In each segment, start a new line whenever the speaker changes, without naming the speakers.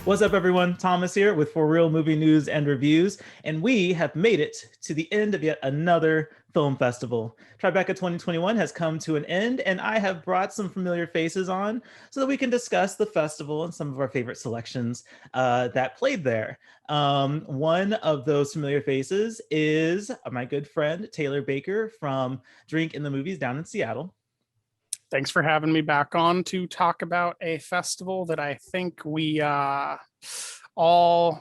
What's up, everyone? Thomas here with For Real Movie News and Reviews, and we have made it to the end of yet another film festival. Tribeca 2021 has come to an end, and I have brought some familiar faces on so that we can discuss the festival and some of our favorite selections that played there. One of those familiar faces is my good friend Taylor Baker from Drink in the Movies down in Seattle.
Thanks for having me back on to talk about a festival that I think we all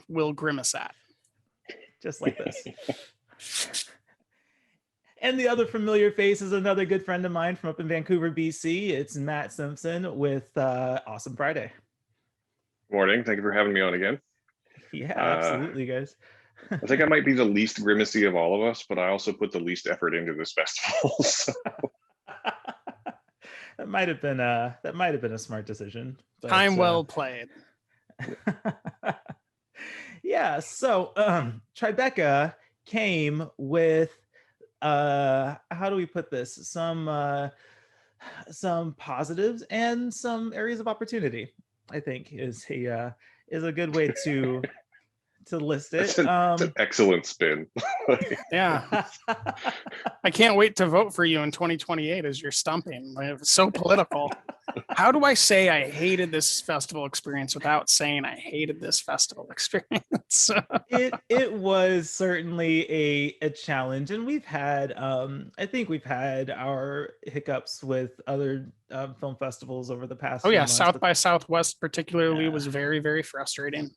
will grimace at.
Just like this. And the other familiar face is another good friend of mine from up in Vancouver, BC. It's Matt Simpson with Awesome Friday.
Morning. Thank you for having me on again.
Yeah, absolutely, guys.
I think I might be the least grimacy of all of us, but I also put the least effort into this festival. So.
That might have been a smart decision.
But, time well played.
Yeah. So Tribeca came with how do we put this? Some positives and some areas of opportunity, I think is a good way to list it.
It's an excellent spin.
Yeah. I can't wait to vote for you in 2028 as you're stumping. It's so political. How do I say I hated this festival experience without saying I hated this festival experience?
It was certainly a challenge, and we've had I think we've had our hiccups with other film festivals over the past.
Oh yeah, South by Southwest particularly was very, very frustrating.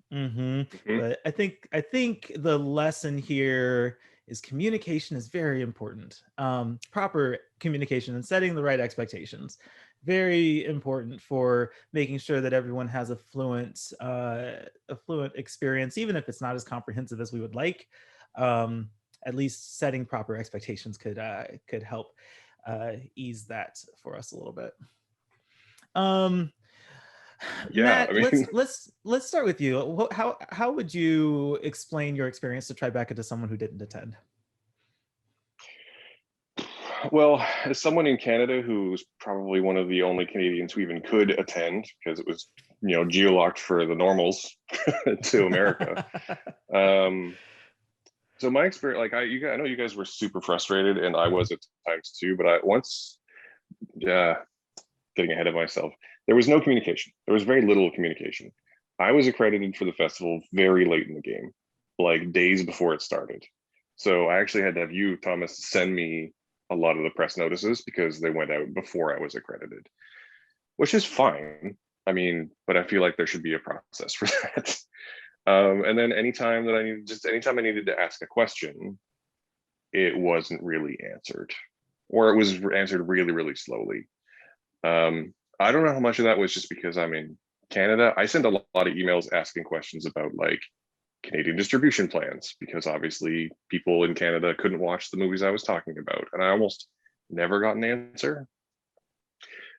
But I think the lesson here is communication is very important. Proper communication and setting the right expectations, very important for making sure that everyone has a fluent experience, even if it's not as comprehensive as we would like. At least setting proper expectations could help ease that for us a little bit.
Yeah,
Matt,
I mean,
let's start with you. How would you explain your experience to Tribeca to someone who didn't attend?
Well, as someone in Canada who's probably one of the only Canadians who even could attend because it was, geolocked for the normals to America. So my experience, like I know you guys were super frustrated, and I was at times too. But getting ahead of myself. There was no communication. There was very little communication. I was accredited for the festival very late in the game, like days before it started. So I actually had to have you, Thomas, send me a lot of the press notices because they went out before I was accredited, which is fine. I mean, but I feel like there should be a process for that. And then anytime I needed to ask a question, it wasn't really answered, or it was answered really, really slowly. I don't know how much of that was just because I'm in Canada. I sent a lot of emails asking questions about like Canadian distribution plans, because obviously people in Canada couldn't watch the movies I was talking about, and I almost never got an answer.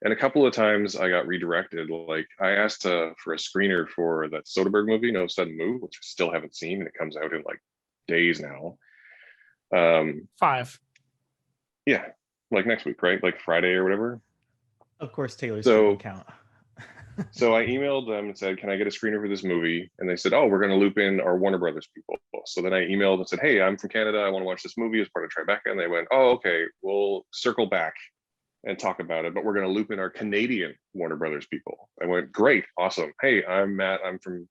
And a couple of times I got redirected. Like I asked for a screener for that Soderbergh movie, No Sudden Move, which I still haven't seen, and it comes out in like days now.
5.
Yeah, like next week, right? Like Friday or whatever.
Of course, Taylor's didn't count.
So I emailed them and said, can I get a screener for this movie? And they said, oh, we're going to loop in our Warner Brothers people. So then I emailed and said, hey, I'm from Canada. I want to watch this movie as part of Tribeca. And they went, oh, okay, we'll circle back and talk about it, but we're going to loop in our Canadian Warner Brothers people. I went, great, awesome. Hey, I'm Matt. I'm from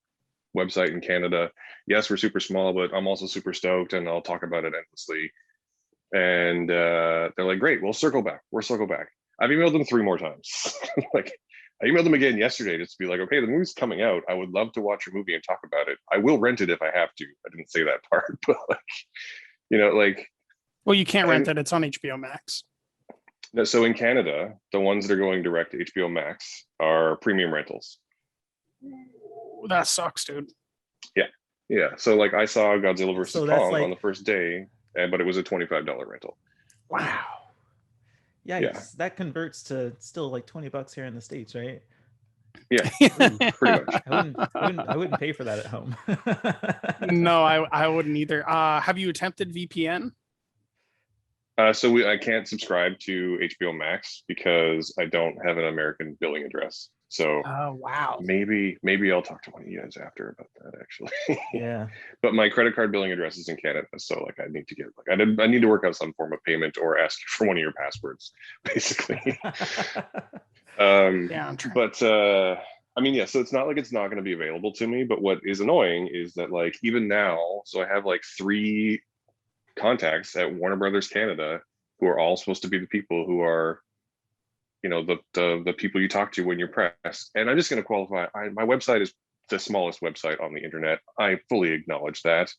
website in Canada. Yes, we're super small, but I'm also super stoked, and I'll talk about it endlessly. And they're like, great, we'll circle back. We'll circle back. I've emailed them 3 more times. Like I emailed them again yesterday just to be like, okay, the movie's coming out. I would love to watch your movie and talk about it. I will rent it if I have to. I didn't say that part, but
well, you can't rent it. It's on HBO Max.
So in Canada, the ones that are going direct to HBO Max are premium rentals.
That sucks, dude.
Yeah. So like I saw Godzilla vs. Kong
like...
on the first day, but it was a $25 rental.
Wow.
Yeah, that converts to still like $20 here in the States, right?
Yeah, pretty much.
I wouldn't pay for that at home.
No, I wouldn't either. Have you attempted VPN?
So I can't subscribe to HBO Max because I don't have an American billing address. So
Oh, wow.
maybe I'll talk to one of you guys after about that, actually.
Yeah.
But my credit card billing address is in Canada, so like I need to get I need to work out some form of payment or ask you for one of your passwords, basically.
Yeah, I'm trying.
But I mean, yeah, so it's not like it's not going to be available to me, but what is annoying is that like even now, so I have like 3 contacts at Warner Brothers Canada who are all supposed to be the people who are, you know, the people you talk to when you're press. And I'm just going to qualify, my website is the smallest website on the internet. I fully acknowledge that,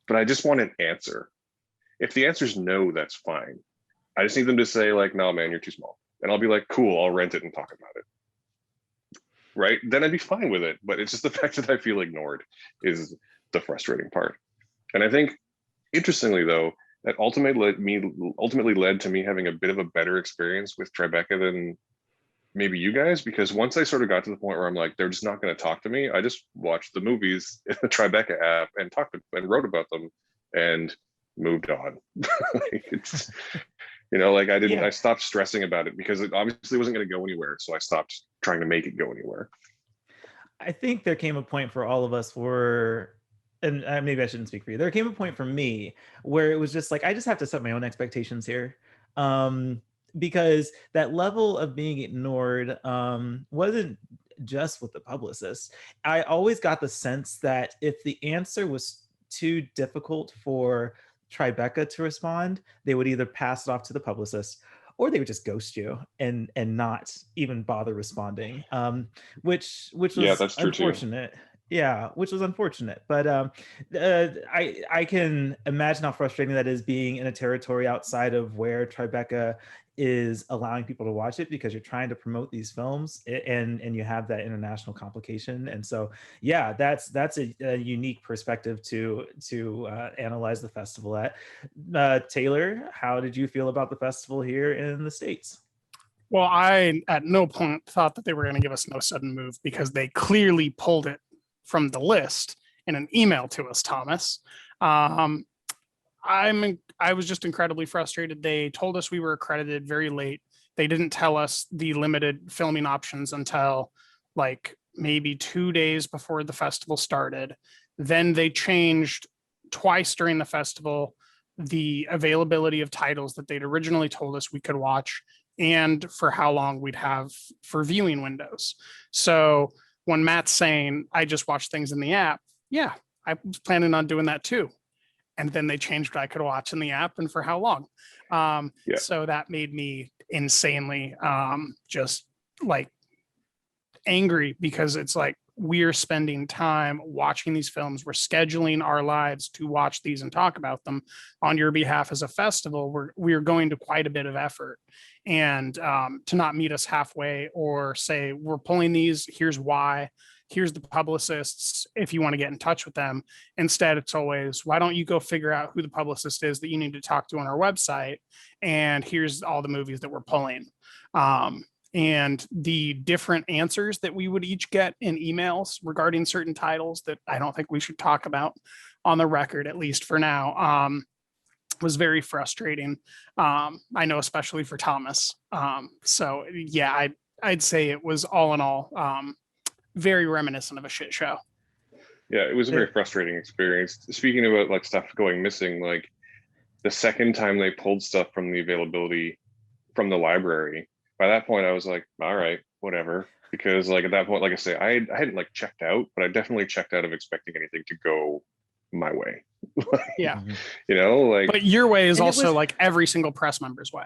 but I just want an answer. If the answer is no, that's fine. I just need them to say like, no, man, you're too small. And I'll be like, cool, I'll rent it and talk about it. Right? Then I'd be fine with it. But it's just the fact that I feel ignored is the frustrating part. And I think, interestingly though, that ultimately led to me having a bit of a better experience with Tribeca than maybe you guys, because once I sort of got to the point where I'm like, they're just not going to talk to me, I just watched the movies in the Tribeca app and talked and wrote about them and moved on. Like it's, you know, like I stopped stressing about it because it obviously wasn't going to go anywhere. So I stopped trying to make it go anywhere.
I think there came a point for all of us where, and maybe I shouldn't speak for you. There came a point for me where it was just like, I just have to set my own expectations here. Because that level of being ignored wasn't just with the publicist. I always got the sense that if the answer was too difficult for Tribeca to respond, they would either pass it off to the publicist or they would just ghost you and not even bother responding, which
Yeah,
was
that's true too.
unfortunate. Yeah, which was unfortunate. But I can imagine how frustrating that is, being in a territory outside of where Tribeca is allowing people to watch it, because you're trying to promote these films and you have that international complication. And so yeah, that's a unique perspective to analyze the festival at. Taylor, how did you feel about the festival here in the States?
Well, I at no point thought that they were going to give us No Sudden Move, because they clearly pulled it from the list in an email to us, Thomas. I was just incredibly frustrated. They told us we were accredited very late. They didn't tell us the limited filming options until like maybe 2 days before the festival started. Then they changed twice during the festival the availability of titles that they'd originally told us we could watch and for how long we'd have for viewing windows. So when Matt's saying, I just watch things in the app, yeah, I was planning on doing that too. And then they changed what I could watch in the app and for how long.
Yeah.
So that made me insanely just like angry, because it's like, we're spending time watching these films. We're scheduling our lives to watch these and talk about them on your behalf as a festival. We're going to quite a bit of effort. And to not meet us halfway or say, we're pulling these, here's why, here's the publicists, if you want to get in touch with them. Instead, it's always, why don't you go figure out who the publicist is that you need to talk to on our website? And here's all the movies that we're pulling. And the different answers that we would each get in emails regarding certain titles that I don't think we should talk about on the record, at least for now, was very frustrating. I know, especially for Thomas. So yeah, I'd say it was all in all very reminiscent of a shit show.
Yeah, it was a very frustrating experience. Speaking about like stuff going missing, like the second time they pulled stuff from the availability from the library, by that point I was like, all right, whatever. Because like at that point, like I say, I hadn't like checked out, but I definitely checked out of expecting anything to go my way.
Yeah.
You know, like,
but your way is
and
also like every single press member's way.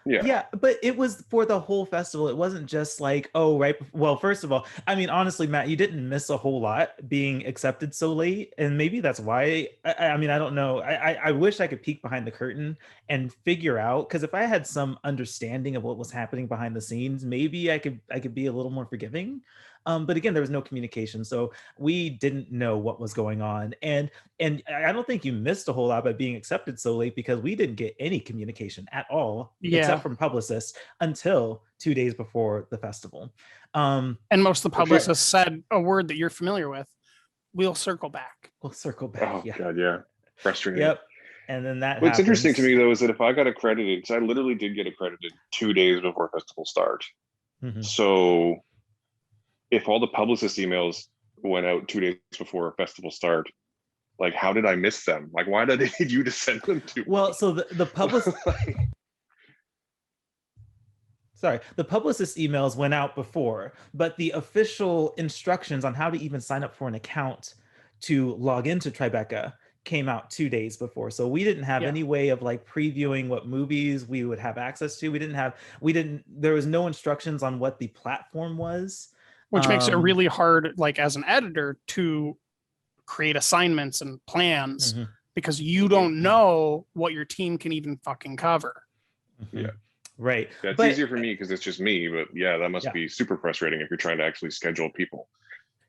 Yeah, but it was for the whole festival. It wasn't just like, oh, right. Well, first of all, I mean, honestly, Matt, you didn't miss a whole lot being accepted so late. And maybe that's why. I mean, I don't know. I wish I could peek behind the curtain and figure out, because if I had some understanding of what was happening behind the scenes, maybe I could be a little more forgiving. But again, there was no communication, so we didn't know what was going on. And I don't think you missed a whole lot by being accepted so late, because we didn't get any communication at all, except from publicists, until 2 days before the festival.
And most of the publicists said a word that you're familiar with: we'll circle back.
We'll circle back.
Oh God, yeah, frustrating.
Yep. And then that.
What's interesting to me though is that if I got accredited, because I literally did get accredited 2 days before festival start, so if all the publicist emails went out 2 days before a festival start, like how did I miss them? Like why did they need you to send them to
Well,
me?
so the publicist, sorry, the publicist emails went out before, but the official instructions on how to even sign up for an account to log into Tribeca came out 2 days before. So we didn't have
Yeah.
any way of like previewing what movies we would have access to. There was no instructions on what the platform was.
Which makes it really hard, like as an editor, to create assignments and plans
Mhm.
because you don't know what your team can even fucking cover.
Yeah.
Right.
Yeah, it's
But-
easier for me because it's just me, but yeah, that must
Yeah.
be super frustrating if you're trying to actually schedule people.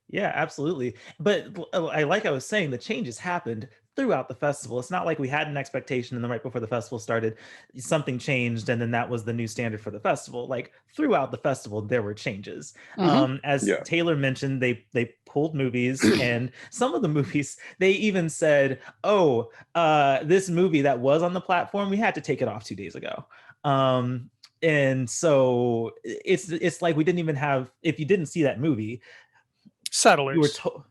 Yeah, absolutely. But like I was saying, the changes happened throughout the festival. It's not like we had an expectation and then right before the festival started, something changed and then that was the new standard for the festival. Like throughout the festival, there were changes. As
Yeah.
Taylor mentioned, they pulled movies and some of the movies, they even said, oh, this movie that was on the platform, we had to take it off 2 days ago. And so it's like we didn't even have, if you didn't see that movie,
Settlers.
you were told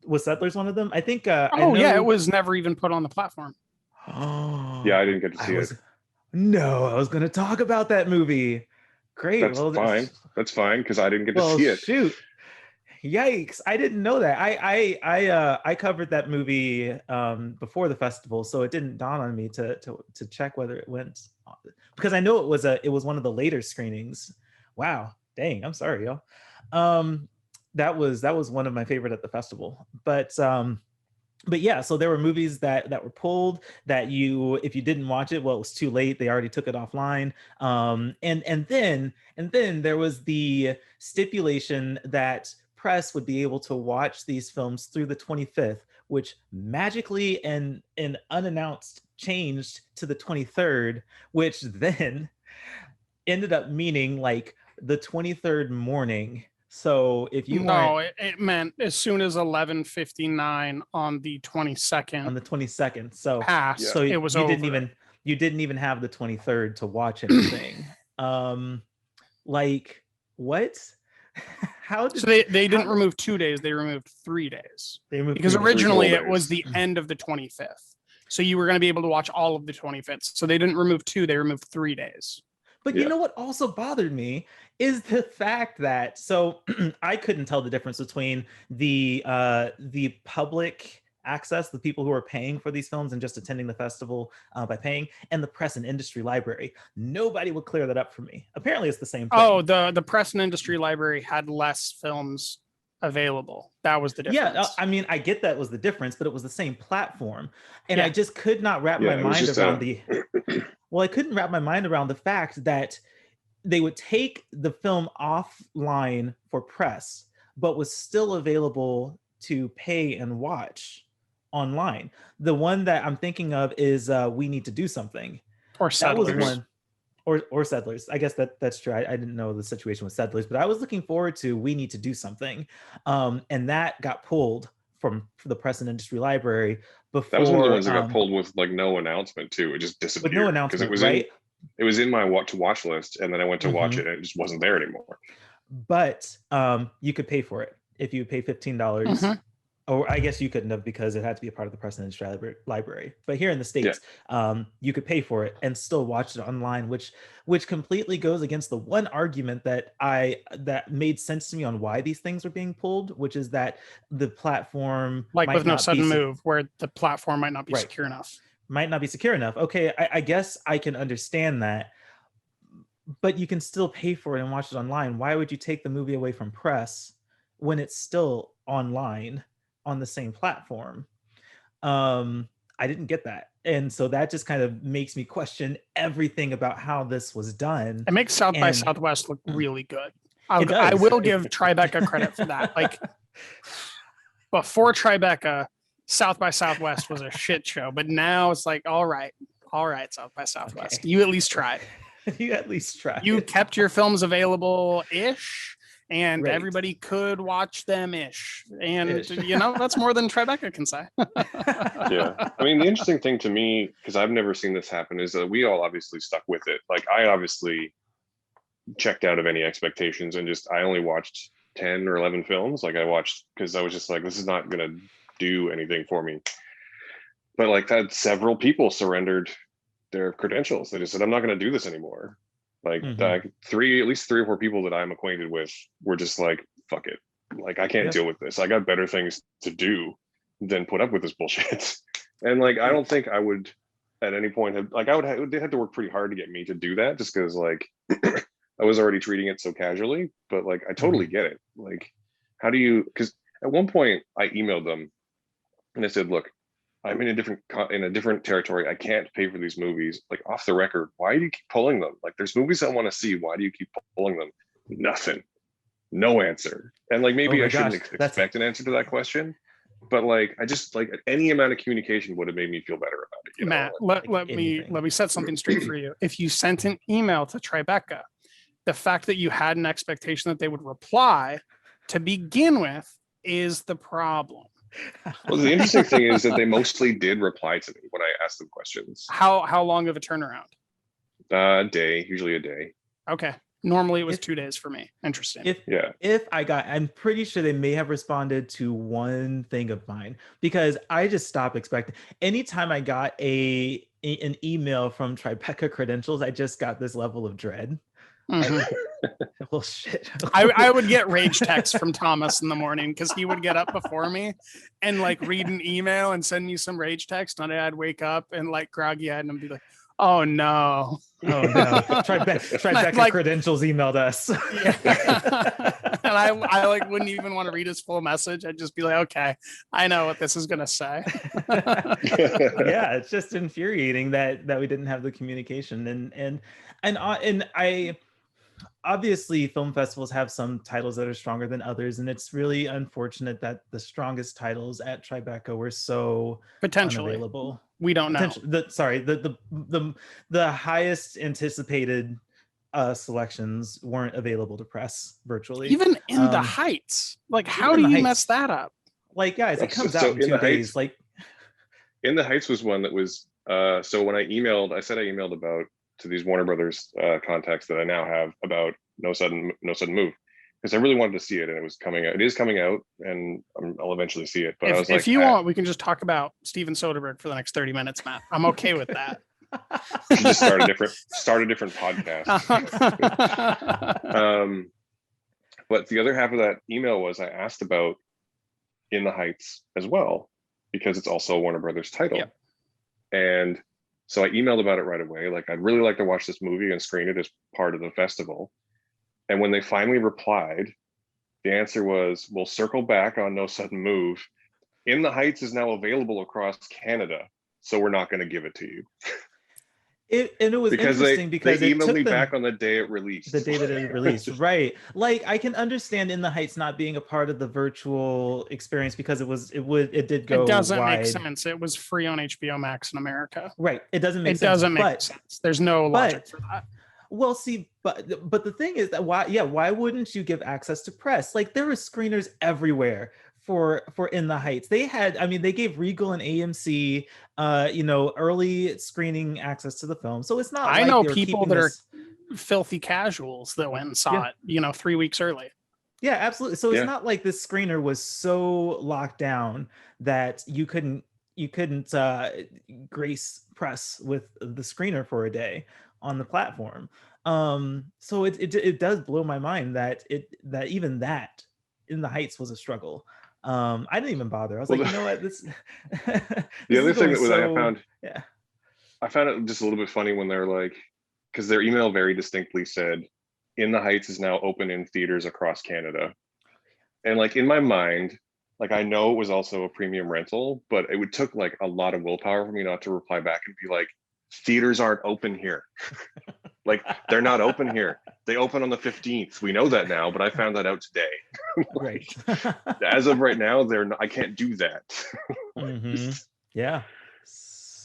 was Settlers one of them? I think
yeah, it was never even put on the platform.
Yeah, I didn't get to see it.
No, I was going to talk about that movie. Great.
That's fine. That's fine because I didn't get to see it.
Shoot. Yikes. I didn't know that. I covered that movie before the festival, so it didn't dawn on me to check whether it went, because I know it was one of the later screenings. Wow. Dang, I'm sorry, y'all. That was one of my favorite at the festival. But yeah, so there were movies that were pulled that if you didn't watch it, well, it was too late. They already took it offline. And then there was the stipulation that press would be able to watch these films through the 25th, which magically and unannounced changed to the 23rd, which then ended up meaning like the 23rd morning. So if you
it meant as soon as 11:59 on the 22nd.
On the 22nd. So
passed,
so
it was
you
over.
You didn't even have the 23rd to watch anything. Like what? How did
so they didn't remove 2 days, they removed 3 days.
They removed
because
3 days.
originally it was the end of the 25th. So you were going to be able to watch all of the 25th. So they didn't remove 2, they removed 3 days.
But you know what also bothered me is the fact that, so I couldn't tell the difference between the public access, the people who are paying for these films and just attending the festival by paying, and the press and industry library. Nobody would clear that up for me. Apparently it's the same thing.
Oh, the press and industry library had less films available. That was the difference.
Yeah, I mean, I get that was the difference, but it was the same platform. And
Yeah.
I just could not wrap my mind around well, I couldn't wrap my mind around the fact that they would take the film offline for press, but was still available to pay and watch online. The one that I'm thinking of is We Need to Do Something.
Or Settlers.
That was one. Or Settlers. I guess that's true. I didn't know the situation with Settlers, but I was looking forward to We Need to Do Something. And that got pulled from the press and industry library before.
That was one of the ones that got pulled with like no announcement too. It just disappeared.
With no announcement,
it was in my to watch list, and then I went to watch it and it just wasn't there anymore.
But you could pay for it if you pay $15. Or I guess you couldn't have because it had to be a part of the press and industry library. But here in the States, you could pay for it and still watch it online, which completely goes against the one argument that made sense to me on why these things are being pulled, which is that the platform,
like with No Sudden Move, where the platform might not be secure enough.
Might not be secure enough. Okay, I guess I can understand that, but you can still pay for it and watch it online. Why would you take the movie away from press when it's still online on the same platform? I didn't get that. And so that just kind of makes me question everything about how this was done.
It makes South by Southwest look really good. I will give Tribeca credit for that. Like before Tribeca, South by Southwest was a shit show, but now it's like, all right, South by Southwest. Okay. You at least tried.
You at least tried.
You kept your films available-ish, and everybody could watch them-ish. And, you know, that's more than Tribeca can say.
Yeah. I mean, the interesting thing to me, because I've never seen this happen, is that we all obviously stuck with it. Like, I obviously checked out of any expectations and I only watched 10 or 11 films. Like I watched because I was just like, this is not gonna do anything for me. But like that, several people surrendered their credentials. They just said, I'm not gonna do this anymore. Like at least three or four people that I'm acquainted with were just like, fuck it. Like I can't deal with this. I got better things to do than put up with this bullshit. And like I don't think I would at any point have like they had to work pretty hard to get me to do that just because like I was already treating it so casually. But like I totally get it. Like how do you, because at one point I emailed them and I said, look, I'm in a different territory. I can't pay for these movies. Like off the record, why do you keep pulling them? Like there's movies I want to see. Why do you keep pulling them? Nothing. No answer. And like maybe I shouldn't expect an answer to that question. But like I just like any amount of communication would have made me feel better about it.
Matt, let me set something straight for you. If you sent an email to Tribeca, the fact that you had an expectation that they would reply to begin with is the problem.
Well, the interesting thing is that they mostly did reply to me when I asked them questions.
How long of a turnaround?
A day, usually a day.
Okay. Normally it was 2 days for me. Interesting.
I'm pretty sure they may have responded to one thing of mine because I just stopped expecting. Anytime I got an email from Tribeca Credentials, I just got this level of dread. Well, shit.
I would get rage texts from Thomas in the morning because he would get up before me and like read an email and send me some rage text, and I'd wake up and like groggy eyed and be like, oh no.
Tribeca like, Credentials emailed us.
Yeah. And I like wouldn't even want to read his full message. I'd just be like, okay, I know what this is gonna say.
Yeah, it's just infuriating that we didn't have the communication. And I obviously film festivals have some titles that are stronger than others, and it's really unfortunate that the strongest titles at Tribeca were so
potentially
unavailable.
We don't know.
The highest anticipated selections weren't available to press virtually.
Even in the Heights, like how do you mess that up?
Like guys, it comes out in 2 days. Like
In the Heights was one that was so when I said I emailed about to these Warner Brothers contacts that I now have about No Sudden Move, because I really wanted to see it, and it was coming out. It is coming out, and I'll eventually see it. But
if you want, we can just talk about Steven Soderbergh for the next 30 minutes, Matt. I'm okay with that.
Just start a different podcast. But the other half of that email was I asked about In the Heights as well, because it's also a Warner Brothers title.
Yep.
And so I emailed about it right away. Like, I'd really like to watch this movie and screen it as part of the festival. And when they finally replied, the answer was, we'll circle back on No Sudden Move. In the Heights is now available across Canada, so we're not going to give it to you.
It was interesting because
they emailed me back on the day it released.
The day that it released, right? Like I can understand In the Heights not being a part of the virtual experience because it did go.
It doesn't
wide.
make sense. It was free on HBO Max in America.
Right. It doesn't make sense.
It doesn't make sense. There's no logic for that.
Well, see, but the thing is that why wouldn't you give access to press? Like there were screeners everywhere for In the Heights. They gave Regal and AMC early screening access to the film. So it's not
I know people that are filthy casuals that went and saw it, 3 weeks early.
Yeah, absolutely. So it's not like this screener was so locked down that you couldn't grace press with the screener for a day on the platform. So it does blow my mind that even that In the Heights was a struggle. I didn't even bother. I was like, you know what? This.
The other thing that I found it just a little bit funny when they're like, because their email very distinctly said, In the Heights is now open in theaters across Canada. And like in my mind, like I know it was also a premium rental, but it took like a lot of willpower for me not to reply back and be like, theaters aren't open here. Like they're not open here. They open on the 15th. We know that now, but I found that out today.
Right.
As of right now, I can't do that.
Mm-hmm. Yeah.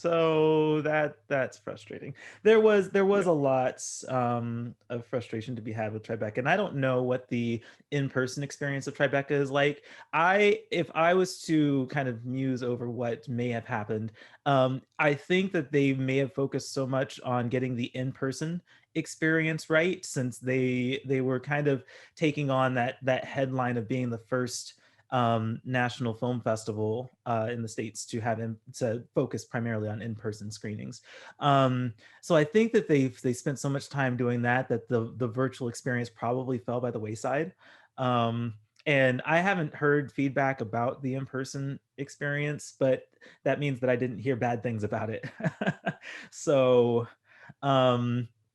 So that's frustrating. There was a lot of frustration to be had with Tribeca, and I don't know what the in-person experience of Tribeca is like. If I was to kind of muse over what may have happened, I think that they may have focused so much on getting the in-person experience right, since they were kind of taking on that headline of being the first national film festival in the States to focus primarily on in-person screenings. So I think that they spent so much time doing that the virtual experience probably fell by the wayside. And I haven't heard feedback about the in-person experience, but that means that I didn't hear bad things about it. so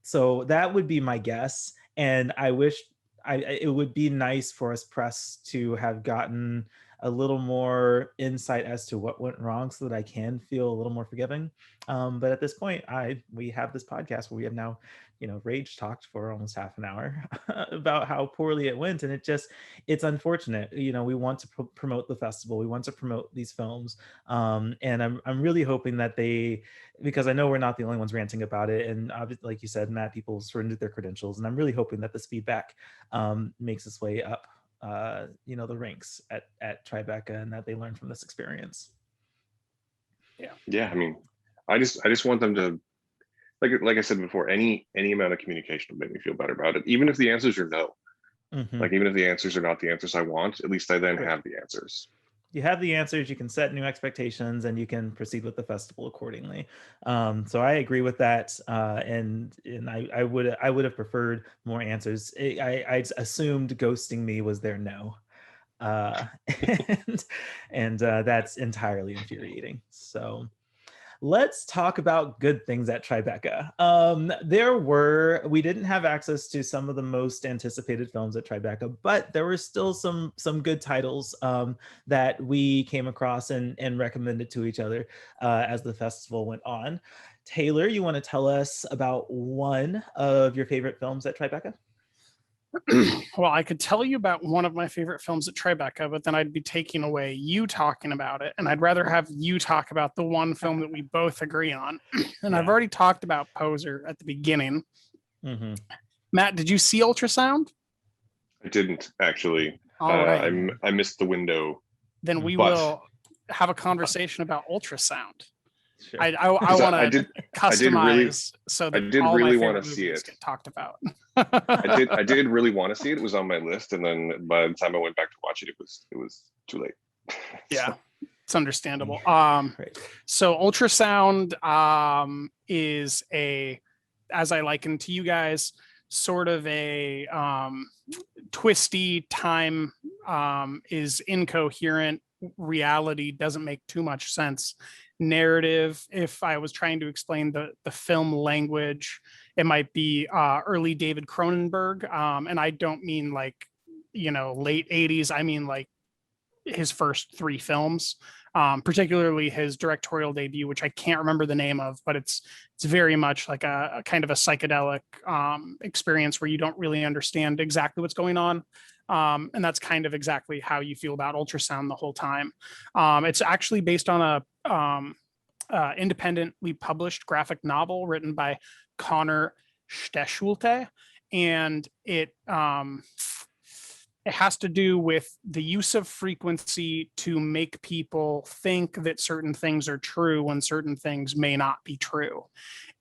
so that would be my guess. And I wish it would be nice for us press to have gotten a little more insight as to what went wrong so that I can feel a little more forgiving. But at this point, we have this podcast where we have now, rage talked for almost half an hour about how poorly it went. And it's unfortunate. We want to promote the festival. We want to promote these films. And I'm really hoping that because I know we're not the only ones ranting about it. And like you said, Matt, people surrendered their credentials. And I'm really hoping that this feedback makes its way up, the ranks at Tribeca, and that they learn from this experience.
Yeah. I mean, I just want them to, like I said before, any amount of communication will make me feel better about it. Even if the answers are no, like even if the answers are not the answers I want, at least I then have the answers.
You have the answers, you can set new expectations, and you can proceed with the festival accordingly. So I agree with that. And I would have preferred more answers. I assumed ghosting me was their no. And that's entirely infuriating. So let's talk about good things at Tribeca. We didn't have access to some of the most anticipated films at Tribeca, but there were still some good titles that we came across and recommended to each other as the festival went on. Taylor, you want to tell us about one of your favorite films at Tribeca?
Well, I could tell you about one of my favorite films at Tribeca, but then I'd be taking away you talking about it. And I'd rather have you talk about the one film that we both agree on. And I've already talked about Poser at the beginning. Matt, did you see Ultrasound?
I didn't actually.
All right.
I missed the window.
Then we will have a conversation about Ultrasound.
Sure.
I want to customize so that
I did
all
really
want
to
see
it.
Get talked about.
I did really want to see it. It was on my list, and then by the time I went back to watch it, it was too late.
Yeah, it's understandable. So Ultrasound is as I likened to you guys, sort of a twisty time, is incoherent, reality doesn't make too much sense. Narrative, if I was trying to explain the film language, it might be early David Cronenberg, and I don't mean like late 80s. I mean like his first 3 films, particularly his directorial debut, which I can't remember the name of, but it's very much like a kind of a psychedelic experience where you don't really understand exactly what's going on. And that's kind of exactly how you feel about Ultrasound the whole time. It's actually based on a independently published graphic novel written by Connor Stechschulte, and it has to do with the use of frequency to make people think that certain things are true when certain things may not be true.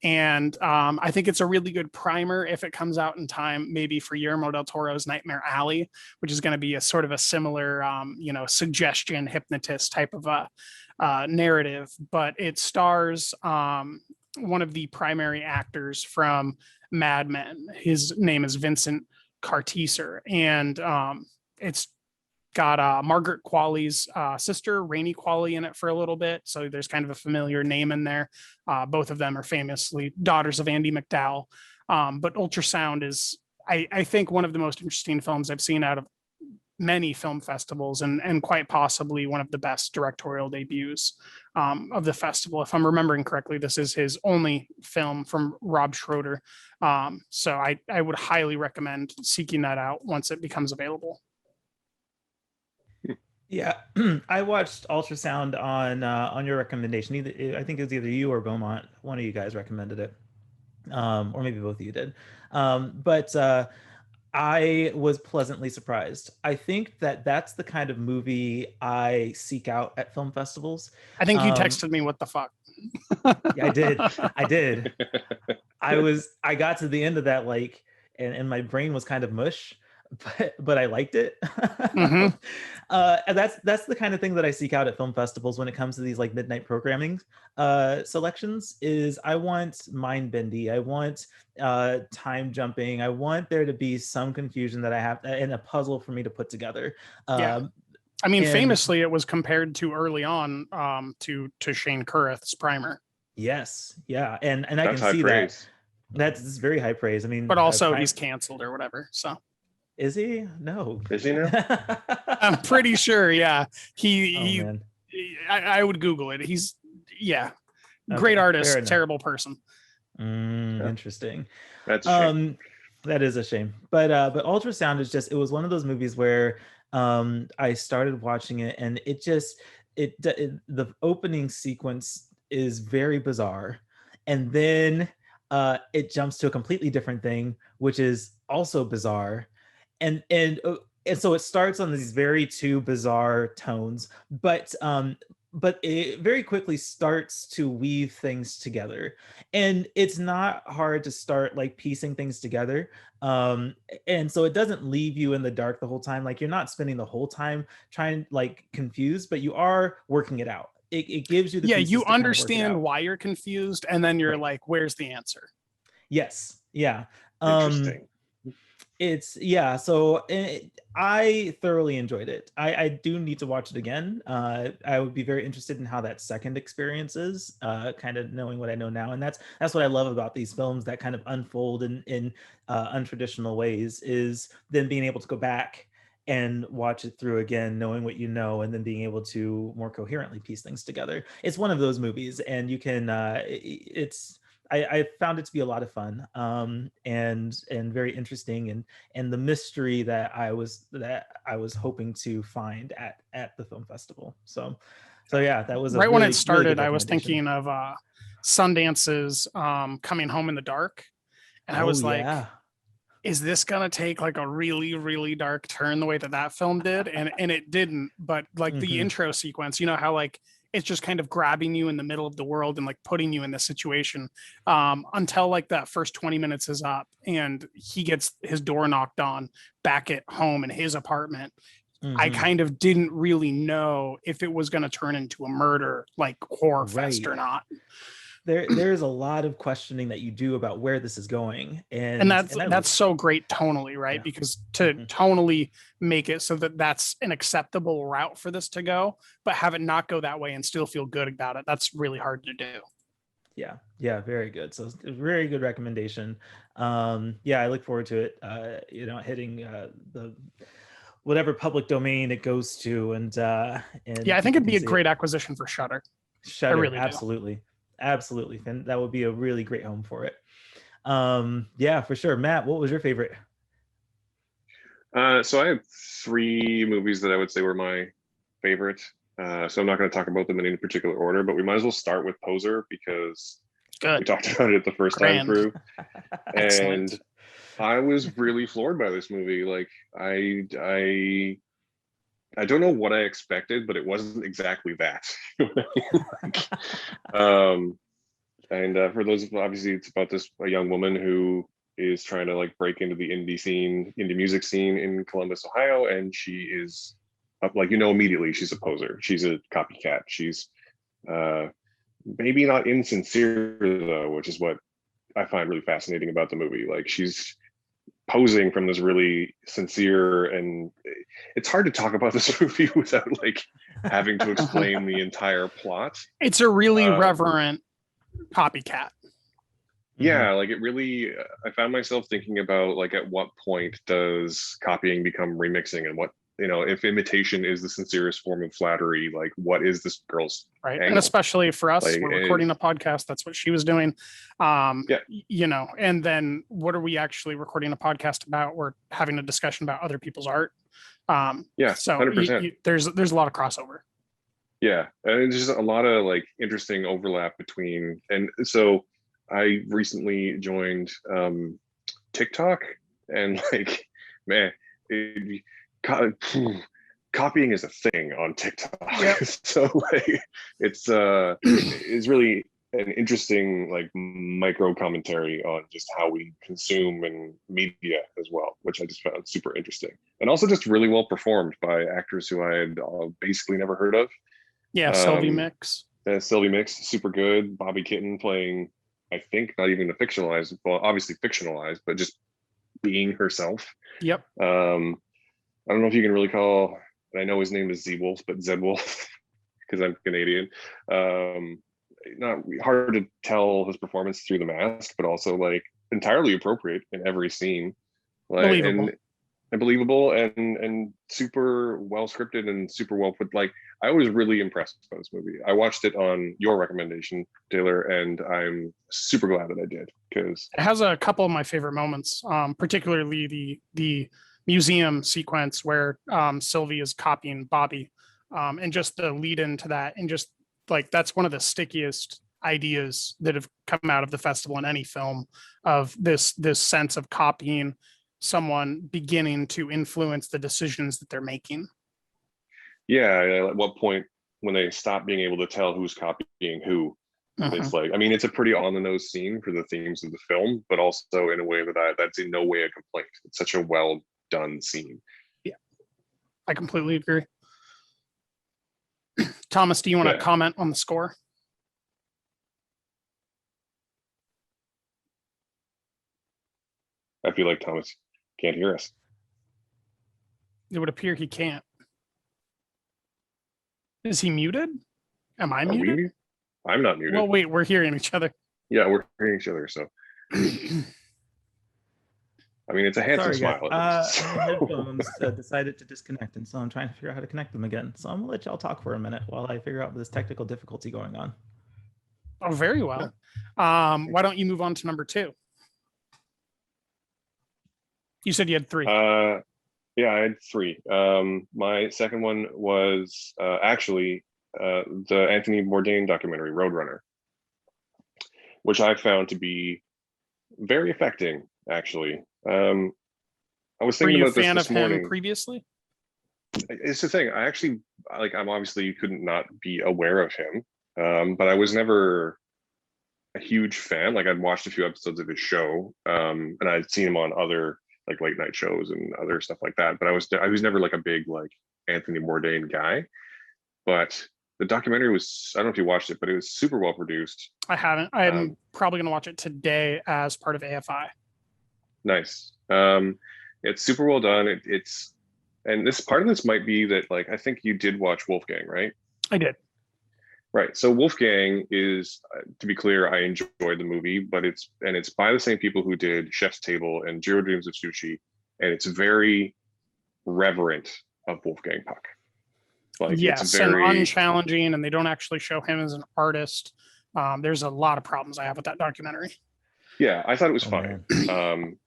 And I think it's a really good primer if it comes out in time, maybe for Guillermo del Toro's Nightmare Alley, which is going to be a sort of a similar, suggestion hypnotist type of a narrative. But it stars one of the primary actors from Mad Men. His name is Vincent Cartiser, and it's got Margaret Qualley's sister, Rainey Qualley, in it for a little bit. So there's kind of a familiar name in there. Both of them are famously daughters of Andy McDowell. But Ultrasound is, I think, one of the most interesting films I've seen out of many film festivals, and quite possibly one of the best directorial debuts of the festival. If I'm remembering correctly, this is his only film from Rob Schroeder. So I would highly recommend seeking that out once it becomes available.
Yeah, I watched Ultrasound on your recommendation. Either I think it was either you or Beaumont. One of you guys recommended it, or maybe both of you did. But I was pleasantly surprised. I think that that's the kind of movie I seek out at film festivals.
I think you
Um,
texted me, what the fuck?
yeah, I did. I did. I got to the end of that like, and my brain was kind of mush, but I liked it.
Hmm.
And that's the kind of thing that I seek out at film festivals when it comes to these like midnight programming selections. Is I want mind bendy, I want time jumping, I want there to be some confusion that I have and a puzzle for me to put together.
Yeah.
Um,
I mean,
and
famously, it was compared to early on to Shane Carruth's Primer,
yes, yeah, and I can
That's high
see that.
praise.
That's very high praise. I
but
mean,
also he's canceled or whatever. So
is he? No.
Is he now?
I'm pretty sure. Yeah,
Oh
he.
man.
I would Google it. He's yeah, great
Okay, fair
artist,
enough.
terrible person.
Yeah.
Interesting.
That's a shame.
That is a shame. But Ultrasound is just, it was one of those movies where I started watching it and it the opening sequence is very bizarre. And then it jumps to a completely different thing, which is also bizarre. And so it starts on these very two bizarre tones, but it very quickly starts to weave things together, and it's not hard to start like piecing things together. And so it doesn't leave you in the dark the whole time, like you're not spending the whole time trying like confused, but you are working it out. It gives you the
Yeah,
pieces
you
to kind of work it
understand
out.
why you're confused, and then you're
Right.
like, "Where's the answer?"
Yes, yeah. um
Interesting.
it's yeah, so I thoroughly enjoyed it. I do need to watch it again. I would be very interested in how that second experience is, kind of knowing what I know now. And that's what I love about these films that kind of unfold in untraditional ways, is then being able to go back and watch it through again, knowing what you know, and then being able to more coherently piece things together. It's one of those movies, and you can it's I found it to be a lot of fun, and very interesting, and the mystery that I was hoping to find at the film festival. So yeah, that was a
Right when it
really really good
started, I was
recommendation.
thinking of Sundance's "Coming Home in the Dark," and I
Oh
was like,
yeah.
is this gonna take like a really really dark turn the way that that film did? And it didn't. But like the
Hmm.
intro sequence, you know how like it's just kind of grabbing you in the middle of the world and like putting you in this situation, until like that first 20 minutes is up and he gets his door knocked on back at home in his apartment. I
Hmm.
kind of didn't really know if it was going to turn into a murder like horror fest
Right.
or not.
There's a lot of questioning that you do about where this is going,
And
and I
that's
love.
so great tonally, right?
Yeah.
Because to
Hmm.
tonally make it so that that's an acceptable route for this to go, but have it not go that way and still feel good about it, that's really hard to do.
Yeah, yeah, very good. So it's a very good recommendation. Yeah, I look forward to it, hitting the whatever public domain it goes to,
Yeah,
and
I think
people
it'd
can
be a
see it.
great acquisition for Shudder. I
Shutter,
really do.
absolutely. Absolutely. And that would be a really great home for it. Yeah, for sure. Matt, what was your favorite?
So I have three movies that I would say were my favorite. So I'm not going to talk about them in any particular order, but we might as well start with Poser because we
Good.
talked about it the first time
Grand.
through. And
Excellent.
I was really floored by this movie. Like I don't know what I expected, but it wasn't exactly that. You know what I mean? And for those, obviously, it's about a young woman who is trying to like break into the indie music scene in Columbus, Ohio, and she is like immediately she's a poser. She's a copycat. She's uh, maybe not insincere though, which is what I find really fascinating about the movie. Like she's posing from this really sincere, and it's hard to talk about this movie without like having to explain the entire plot.
It's a really
um,
reverent copycat.
Hmm.
yeah, like it really, I found myself thinking about like at what point does copying become remixing, and what, if imitation is the sincerest form of flattery, like what is this girl's
Right. And
angle?
especially for us,
Like
we're recording a podcast. That's what she was doing.
yeah,
And then what are we actually recording a podcast about? We're having a discussion about other people's art.
Yeah,
So
100%.
there's a lot of crossover.
Yeah, and there's just a lot of like interesting overlap between, and so I recently joined TikTok, and like, man, co- copying is a thing on TikTok.
Yep.
So like, it's really an interesting like micro commentary on just how we consume and media as well, which I just found super interesting, and also just really well performed by actors who I had basically never heard of.
Yeah, Sylvie Mix.
Sylvie Mix, super good. Bobby Kitten playing, I think, not even a fictionalized, well, obviously fictionalized, but just being herself.
Yep.
I don't know if you can really call, I know his name is Z Wolf, but Zed Wolf, because I'm Canadian. Not hard to tell his performance through the mask, but also like entirely appropriate in every scene. Like,
Believable.
and believable and super well scripted and super well put. Like, I was really impressed by this movie. I watched it on your recommendation, Taylor, and I'm super glad that I did, because
it has a couple of my favorite moments, particularly the museum sequence where Sylvie is copying Bobby, and just the lead into that, and just like that's one of the stickiest ideas that have come out of the festival in any film, of this sense of copying someone beginning to influence the decisions that they're making.
yeah, at what point when they stop being able to tell who's copying who, it's like, I mean, it's a pretty on the nose scene for the themes of the film, but also in a way that's in no way a complaint. It's such a well done scene.
Yeah, I completely agree. Thomas, do you want to comment on the score?
I feel like Thomas can't hear us.
It would appear he can't. Is he muted? Am I muted?
I'm not muted.
Well, wait, we're hearing each other.
Yeah, we're hearing each other. So, I mean, it's a handsome smile.
My headphones decided to disconnect, and so I'm trying to figure out how to connect them again. So I'm gonna let y'all talk for a minute while I figure out this technical difficulty going on.
Oh, very well. Why don't you move on to number 2? You said you had 3.
Yeah, I had 3. My second one was actually the Anthony Bourdain documentary, Roadrunner, which I found to be very affecting, actually. I was thinking about this morning.
Previously?
It's the thing. I actually, like, I'm obviously couldn't not be aware of him, but I was never a huge fan. Like, I'd watched a few episodes of his show, and I'd seen him on other like late night shows and other stuff like that. But I was never like a big like Anthony Bourdain guy. But the documentary was, I don't know if you watched it, but it was super well produced.
I haven't. I'm probably going to watch it today as part of AFI.
Nice. It's super well done. It's and this part of this might be that, like, I think you did watch Wolfgang, right?
I did.
Right. So Wolfgang is, to be clear, I enjoyed the movie, but it's by the same people who did Chef's Table and Jiro Dreams of Sushi, and it's very reverent of Wolfgang Puck. Like,
yes,
it's very
and unchallenging, and they don't actually show him as an artist. There's a lot of problems I have with that documentary.
Yeah, I thought it was fine,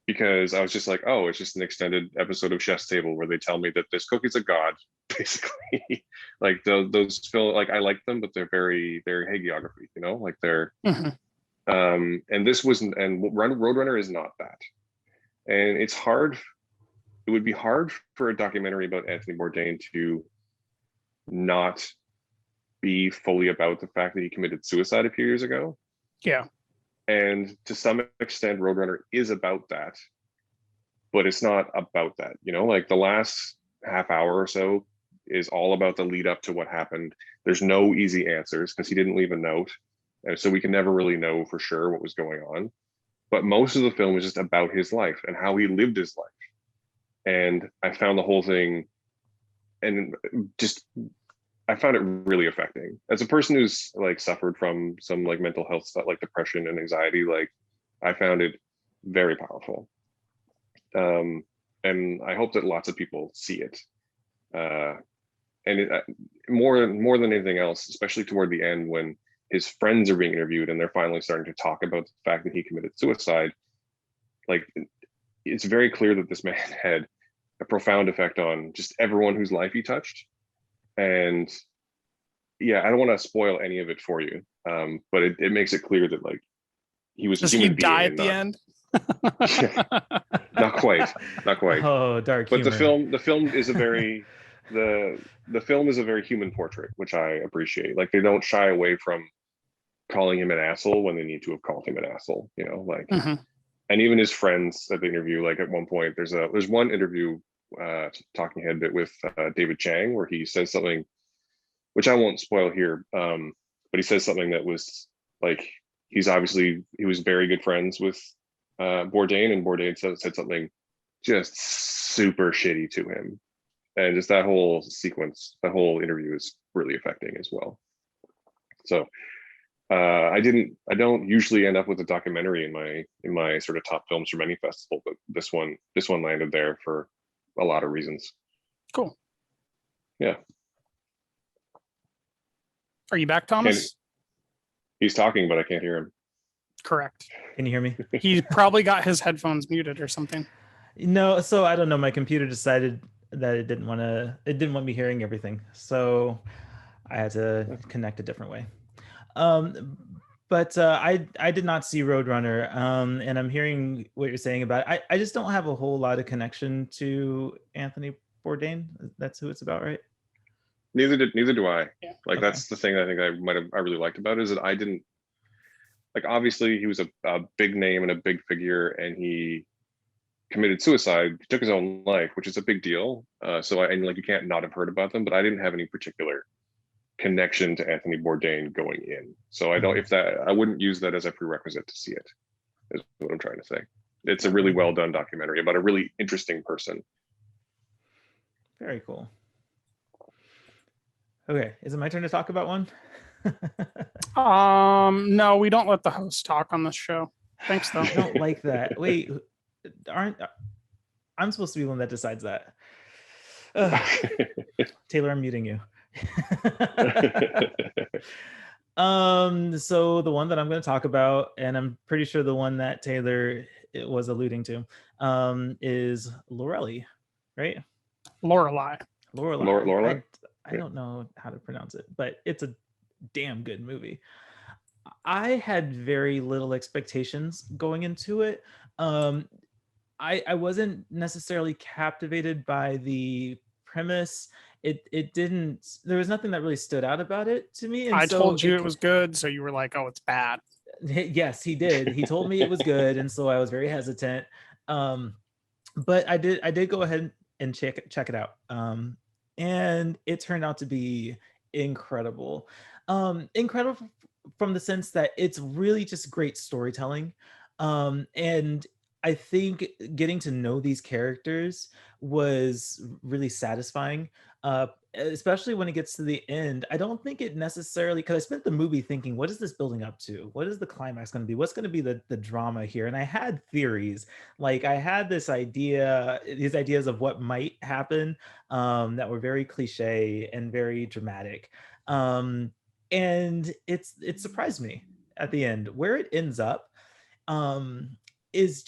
because I was just like, oh, it's just an extended episode of Chef's Table where they tell me that this cookie's a god, basically. Like, those feel like I like them, but they're very hagiography, you know, like they're. And this wasn't, and Roadrunner is not that, and it's hard. It would be hard for a documentary about Anthony Bourdain to not be fully about the fact that he committed suicide a few years ago.
Yeah.
And to some extent, Roadrunner is about that, but it's not about that. You know, like the last half hour or so is all about the lead up to what happened. There's no easy answers because he didn't leave a note. And so we can never really know for sure what was going on. But most of the film is just about his life and how he lived his life. And I found the whole thing, and just, I found it really affecting. As a person who's like suffered from some like mental health stuff, like depression and anxiety, like I found it very powerful. And I hope that lots of people see it. And more than anything else, especially toward the end when his friends are being interviewed and they're finally starting to talk about the fact that he committed suicide, like, it's very clear that this man had a profound effect on just everyone whose life he touched. And yeah, I don't want to spoil any of it for you, but it makes it clear that like he was
Does
a
he
human
die
being
at
and
the
not
end?
not quite, not quite.
Oh, dark
But
humor.
the film is a very the film is a very human portrait, which I appreciate. Like they don't shy away from calling him an asshole when they need to have called him an asshole, you know, like.
Mhm.
And even his friends at the interview, like at one point there's one interview talking head bit with David Chang where he says something which I won't spoil here, but he says something that was like he was very good friends with Bourdain, and Bourdain said something just super shitty to him, and just that whole sequence, that whole interview is really affecting as well. So I don't usually end up with a documentary in my sort of top films from any festival, but this one landed there for a lot of reasons.
Cool.
Yeah.
Are you back, Thomas?
He's talking, but I can't hear him.
Correct.
Can you hear me?
He probably got his headphones muted or something.
No, so I don't know. My computer decided that it didn't want me hearing everything. So I had to connect a different way. But I did not see Roadrunner, and I'm hearing what you're saying about it. I just don't have a whole lot of connection to Anthony Bourdain. That's who it's about, right?
Neither do I.
Yeah.
Like
Okay.
that's the thing I think I really liked about it, is that I didn't like, obviously he was a big name and a big figure, and he committed suicide, he took his own life, which is a big deal. And like you can't not have heard about them, but I didn't have any particular connection to Anthony Bourdain going in. So I wouldn't use that as a prerequisite to see it, is what I'm trying to say. It's a really well done documentary about a really interesting person.
Very cool. Okay, is it my turn to talk about one?
No, we don't let the host talk on this show. Thanks, though.
I don't like that. Wait, I'm supposed to be the one that decides that. Taylor, I'm muting you. So the one that I'm going to talk about, and I'm pretty sure the one that Taylor was alluding to, is Lorelei, right?
Lorelei.
Lorelei?
I don't know how to pronounce it, but it's a damn good movie. I had very little expectations going into it. I wasn't necessarily captivated by the premise. It didn't. There was nothing that really stood out about it to me. And
I
so
told you it was good, so you were like, "Oh, it's bad."
Yes, he did. He told me it was good, and so I was very hesitant. But I did go ahead and check it out. And it turned out to be incredible. Incredible from the sense that it's really just great storytelling. And I think getting to know these characters was really satisfying. Especially when it gets to the end. I don't think it necessarily, because I spent the movie thinking, what is this building up to? What is the climax going to be? What's going to be the drama here? And I had theories. Like I had these ideas of what might happen, that were very cliche and very dramatic. And it surprised me at the end. Where it ends up, um, was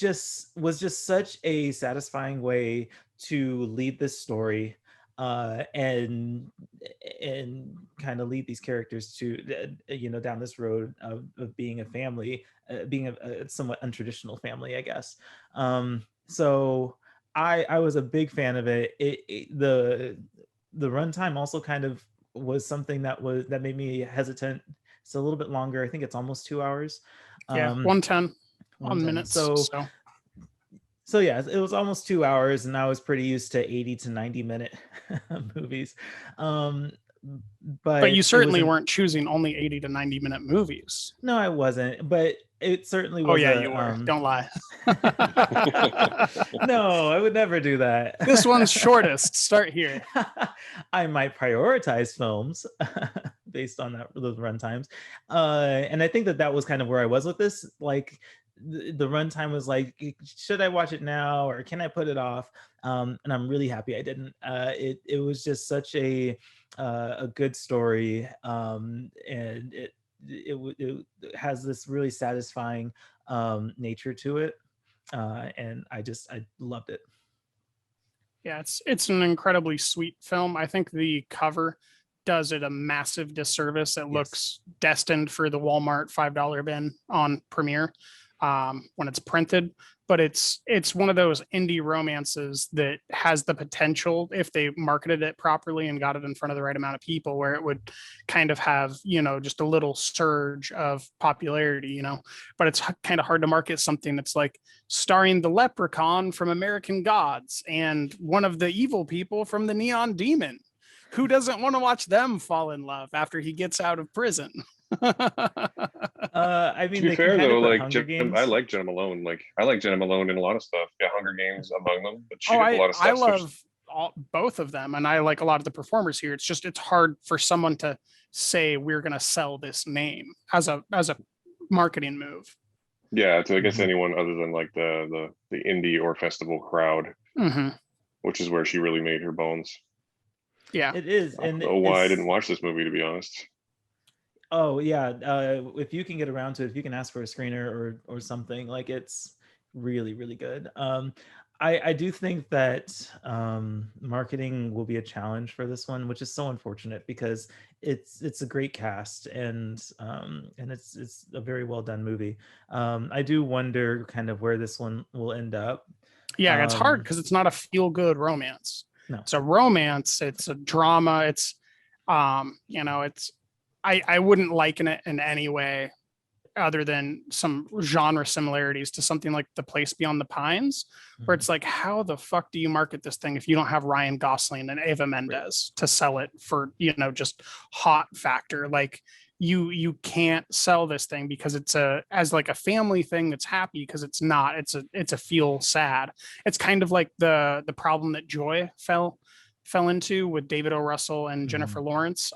just such a satisfying way to lead this story, and kind of lead these characters to down this road of being a family, being a somewhat untraditional family, I guess. So I was a big fan of it. The runtime also kind of was something that made me hesitant. It's a little bit longer. I think it's almost 2 hours.
Yeah, 110 on
110.
minutes. So
yeah, it was almost 2 hours, and I was pretty used to 80 to 90-minute movies.
But you certainly weren't choosing only 80 to 90-minute movies.
No, I wasn't, but it certainly was.
Oh yeah, you were. Don't lie.
No, I would never do that.
This one's shortest. Start here.
I might prioritize films based on those runtimes, and I think that was kind of where I was with this. Like the runtime was like, should I watch it now or can I put it off? And I'm really happy I didn't. It was just such a good story, and it has this really satisfying nature to it, and I loved it.
Yeah, it's an incredibly sweet film. I think the cover does it a massive disservice. It
Yes.
looks destined for the Walmart $5 bin on Premiere when it's printed. But it's one of those indie romances that has the potential, if they marketed it properly and got it in front of the right amount of people, where it would kind of have, just a little surge of popularity, but it's kind of hard to market something that's like starring the leprechaun from American Gods and one of the evil people from the Neon Demon. Who doesn't want to watch them fall in love after he gets out of prison?
I mean,
To be
they
fair
can kind
though,
of put
like
Hunger Games.
I like Jenna Malone. Like I like Jenna Malone in a lot of stuff. Yeah, Hunger Games among them, but she did a lot of stuff.
I love both of them, and I like a lot of the performers here. It's just it's hard for someone to say we're going to sell this name as a marketing move.
Yeah, to I guess
Mhm.
anyone other than like the indie or festival crowd, which is where she really made her bones.
Yeah,
It is,
I
and
don't know why I
it's
didn't watch this movie, to be honest.
oh yeah, if you can get around to it, if you can ask for a screener or something, like it's really really good. I do think that marketing will be a challenge for this one, which is so unfortunate because it's a great cast and it's a very well done movie. I do wonder kind of where this one will end up.
yeah, it's hard because it's not a feel good romance.
No.
It's a romance. It's a drama. It's it's I wouldn't liken it in any way other than some genre similarities to something like The Place Beyond the Pines, where it's like, how the fuck do you market this thing if you don't have Ryan Gosling and Eva Mendes to sell it for, just hot factor? Like you can't sell this thing because it's as like a family thing that's happy, because it's not. It's a feel sad. It's kind of like the problem that Joy fell into with David O. Russell and Jennifer Lawrence,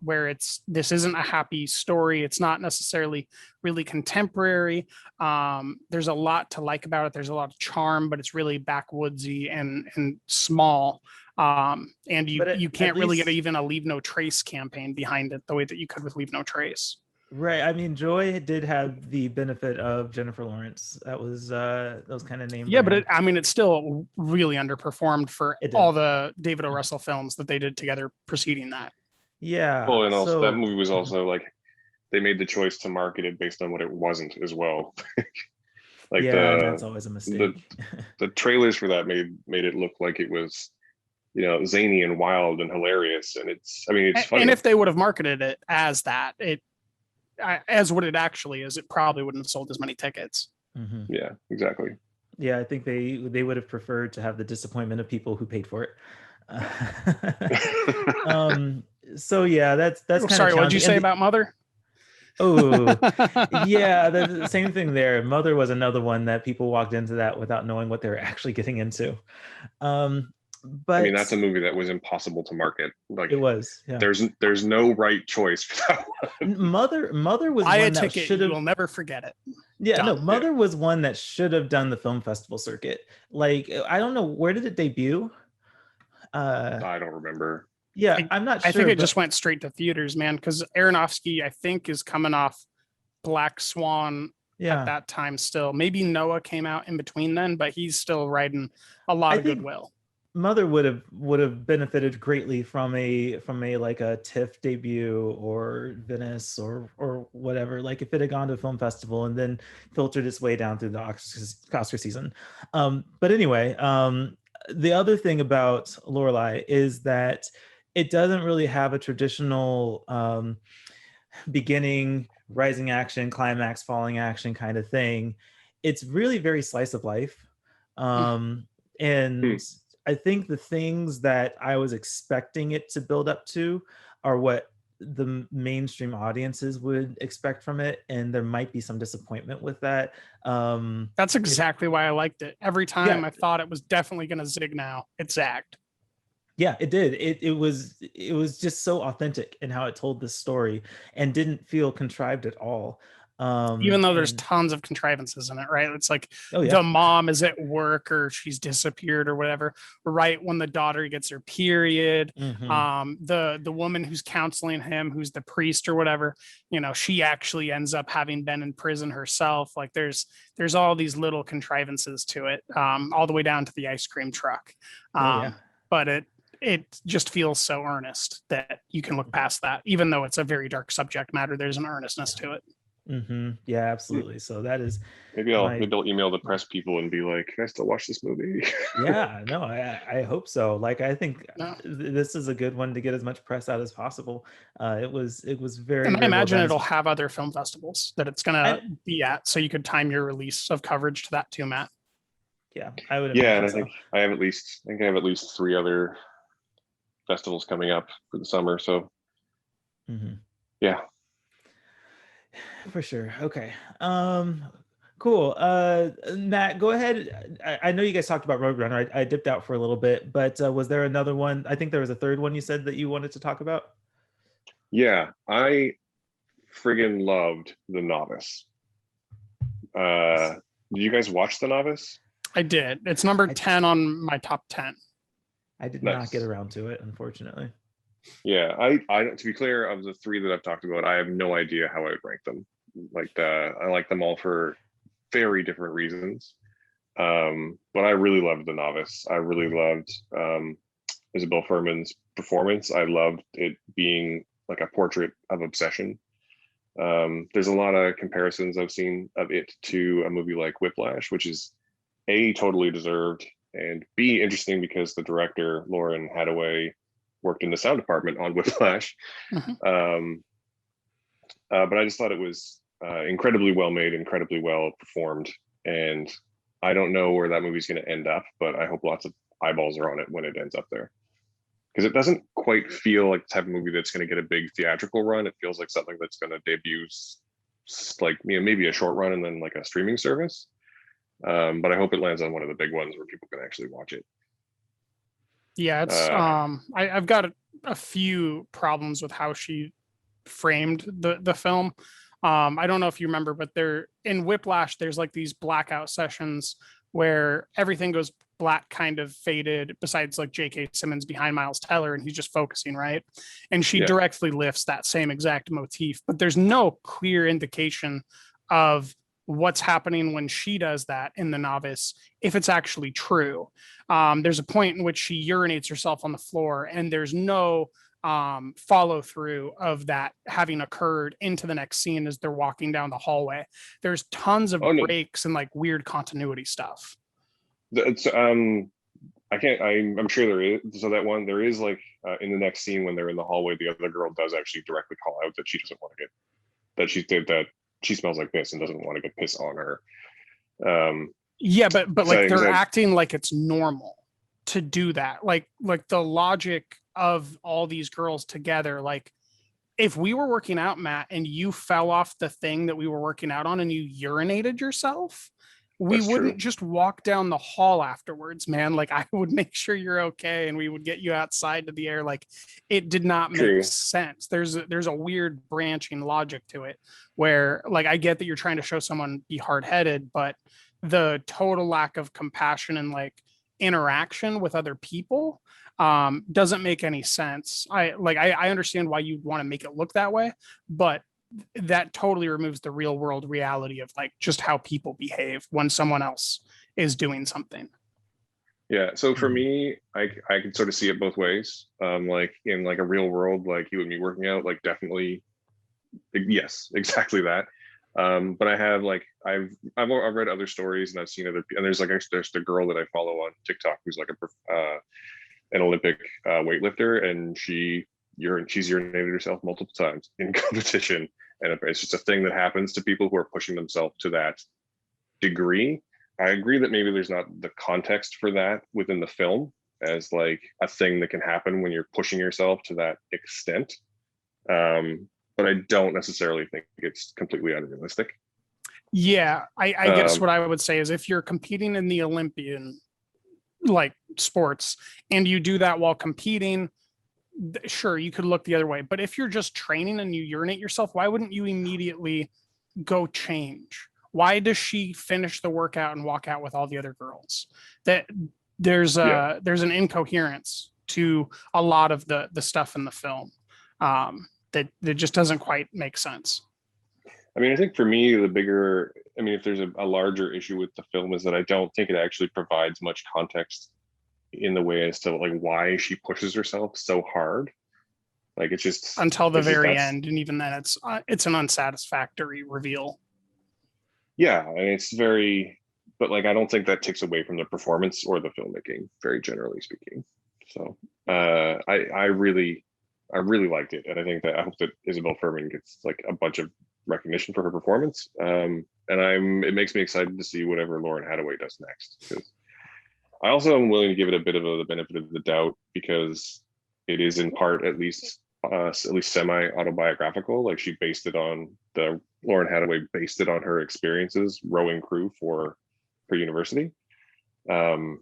where this isn't a happy story. It's not necessarily really contemporary. There's a lot to like about it. There's a lot of charm, but it's really backwoodsy and small. And you can't really get even a Leave No Trace campaign behind it the way that you could with Leave No Trace.
Right. I mean, Joy did have the benefit of Jennifer Lawrence. That was kind of name.
Yeah,
brand.
but it's still really underperformed for all the David O. Russell films that they did together preceding that.
Yeah.
Well, and also that movie was also like they made the choice to market it based on what it wasn't as well. Like
that's always a mistake.
The trailers for that made it look like it was, zany and wild and hilarious, and it's funny.
And if they would have marketed it as that, as what it actually is, it probably wouldn't have sold as many tickets.
Yeah, exactly.
Yeah, I think they would have preferred to have the disappointment of people who paid for it. So yeah, that's kind
sorry.
of
What did you say about Mother?
Oh, yeah, the same thing there. Mother was another one that people walked into that without knowing what they were actually getting into. But
that's a movie that was impossible to market. Like
it was. Yeah.
There's no right choice for that one.
Mother was
buy
one
a
that
ticket.
should have.
You'll never forget it.
Yeah, no, Mother was one that should have done the film festival circuit. Like, I don't know, where did it debut?
I don't remember.
Yeah, I'm not sure.
I think it just went straight to theaters, man, because Aronofsky, I think, is coming off Black Swan at that time still. Maybe Noah came out in between then, but he's still riding a lot of goodwill.
Mother would have benefited greatly from a like a TIFF debut or Venice or whatever. Like if it had gone to a film festival and then filtered its way down through the Oscar season. But anyway, the other thing about Lorelai is that it doesn't really have a traditional beginning, rising action, climax, falling action kind of thing. It's really very slice of life. And I think the things that I was expecting it to build up to are what the mainstream audiences would expect from it. And there might be some disappointment with that.
That's exactly why I liked it. Every time I thought it was definitely going to zig now, it zagged. Yeah,
it did. It was just so authentic in how it told this story and didn't feel contrived at all.
Even though there's
And
tons of contrivances in it, right? It's like
oh yeah.
the mom is at work or she's disappeared or whatever, right when the daughter gets her period.
Mhm.
The woman who's counseling him, who's the priest or whatever, she actually ends up having been in prison herself. Like there's all these little contrivances to it, all the way down to the ice cream truck.
Oh yeah.
But it just feels so earnest that you can look past that, even though it's a very dark subject matter. There's an earnestness to it.
Yeah, absolutely. So that is
Maybe
my
I'll email the press people and be like, can I still watch this movie?
yeah, no, I hope so. Like I think
No.
this is a good one to get as much press out as possible. It was very,
And I
very well
imagine
done.
it'll have other film festivals that it's going to
I,
be at. So you could time your release of coverage to that too, Matt.
yeah, I would
Yeah,
imagine
and
so.
I have at least 3 other festivals coming up for the summer. So
Mhm.
yeah.
For sure. Okay. Cool. Matt, go ahead. I know you guys talked about Roadrunner. I dipped out for a little bit, but was there another one? I think there was a third one you said that you wanted to talk about.
Yeah, I friggin' loved The Novice. Did you guys watch The Novice?
I did. It's number
I
10 on my top 10.
I did not get
Nice.
around to it, unfortunately.
Yeah, I to be clear, of the 3 that I've talked about, I have no idea how I would rank them. Like I like them all for very different reasons. But I really loved The Novice. I really loved Isabel Furman's performance. I loved it being like a portrait of obsession. There's a lot of comparisons I've seen of it to a movie like Whiplash, which is A, totally deserved, and B, interesting because the director, Lauren Hadaway, worked in the sound department on Whiplash.
Mhm.
But I just thought it was incredibly well made, incredibly well performed. And I don't know where that movie's going to end up, but I hope lots of eyeballs are on it when it ends up there. Because it doesn't quite feel like the type of movie that's going to get a big theatrical run. It feels like something that's going to debut like maybe a short run and then like a streaming service. But I hope it lands on one of the big ones where people can actually watch it.
Yeah, it's I've got a few problems with how she framed the film. I don't know if you remember, but there in Whiplash, there's like these blackout sessions where everything goes black, kind of faded, besides like J.K. Simmons behind Miles Teller, and he's just focusing, right? And she
Yeah.
directly lifts that same exact motif, but there's no clear indication of what's happening when she does that in The Novice, if it's actually true. There's a point in which she urinates herself on the floor, and there's no follow through of that having occurred into the next scene as they're walking down the hallway. There's tons of
Oh no,
breaks and like weird continuity stuff.
it's I can't. I'm sure there is. So that one there is like in the next scene when they're in the hallway, the other girl does actually directly call out that she doesn't want to get that she smells like piss and doesn't want to get piss on her.
Yeah, but like they're
that
acting like it's normal to do that. Like the logic of all these girls together, like if we were working out, Matt, and you fell off the thing that we were working out on and you urinated yourself, we
That's
wouldn't
true.
just walk down the hall afterwards, man. Like I would make sure you're okay and we would get you outside to the air. Like it did not make
True.
sense. There's a weird branching logic to it where like I get that you're trying to show someone be hard-headed, but the total lack of compassion and like interaction with other people doesn't make any sense. I understand why you'd want to make it look that way, but that totally removes the real world reality of like just how people behave when someone else is doing something.
Yeah. So for
Mhm.
me, I can sort of see it both ways. Like in like a real world, like you and me working out, like definitely, yes, exactly that. But I have like I've read other stories and I've seen other, and there's the girl that I follow on TikTok who's like an Olympic weightlifter, and she's urinated herself multiple times in competition, and it's just a thing that happens to people who are pushing themselves to that degree. I agree that maybe there's not the context for that within the film as like a thing that can happen when you're pushing yourself to that extent. But I don't necessarily think it's completely unrealistic.
Yeah, I guess
Um,
what I would say is if you're competing in the Olympian like sports and you do that while competing, sure, you could look the other way. But if you're just training and you urinate yourself, why wouldn't you immediately go change? Why does she finish the workout and walk out with all the other girls? That there's an incoherence to a lot of the stuff in the film that just doesn't quite make sense.
I mean, I think for me, if there's a larger issue with the film is that I don't think it actually provides much context in the way as to like why she pushes herself so hard. Like it's just
until the very end, and even then, it's an unsatisfactory reveal.
Yeah, and it's very, but like I don't think that takes away from the performance or the filmmaking, very generally speaking. So I really liked it, and I hope that Isabel Fuhrman gets like a bunch of recognition for her performance. And it makes me excited to see whatever Lauren Hadaway does next. Because I also am willing to give it a bit of the benefit of the doubt because it is in part at least semi-autobiographical. Like Lauren Hadaway based it on her experiences rowing crew for university. So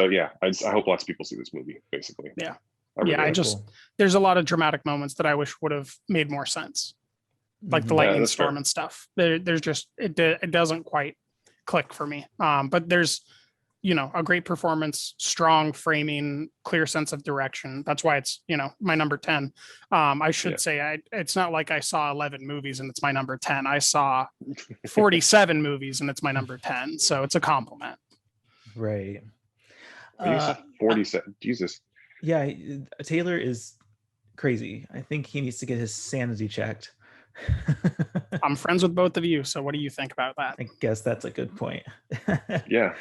yeah, I hope lots of people see this movie, basically.
Yeah.
Really
there's a lot of dramatic moments that I wish would have made more sense. Like the lightning storm and stuff. There's just, it doesn't quite click for me. But there's, a great performance, strong framing, clear sense of direction. That's why it's, my number 10. I should say it's not like I saw 11 movies and it's my number 10. I saw 47 movies and it's my number 10. So it's a compliment.
Right.
You saw 47. Jesus.
Yeah, Taylor is crazy. I think he needs to get his sanity checked.
I'm friends with both of you. So what do you think about that?
I guess that's a good point.
Yeah.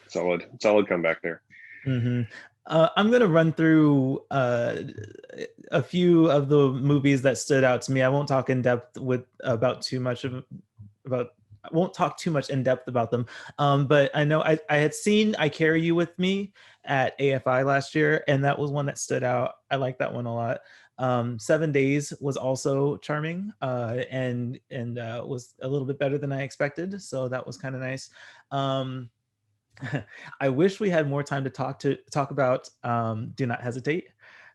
Solid comeback there.
Mm-hmm. I'm going to run through a few of the movies that stood out to me. I won't talk in depth I won't talk too much in depth about them. But I know I had seen I Carry You With Me at AFI last year, and that was one that stood out. I like that one a lot. 7 Days was also charming and was a little bit better than I expected. So that was kind of nice. I wish we had more time to talk about Do Not Hesitate,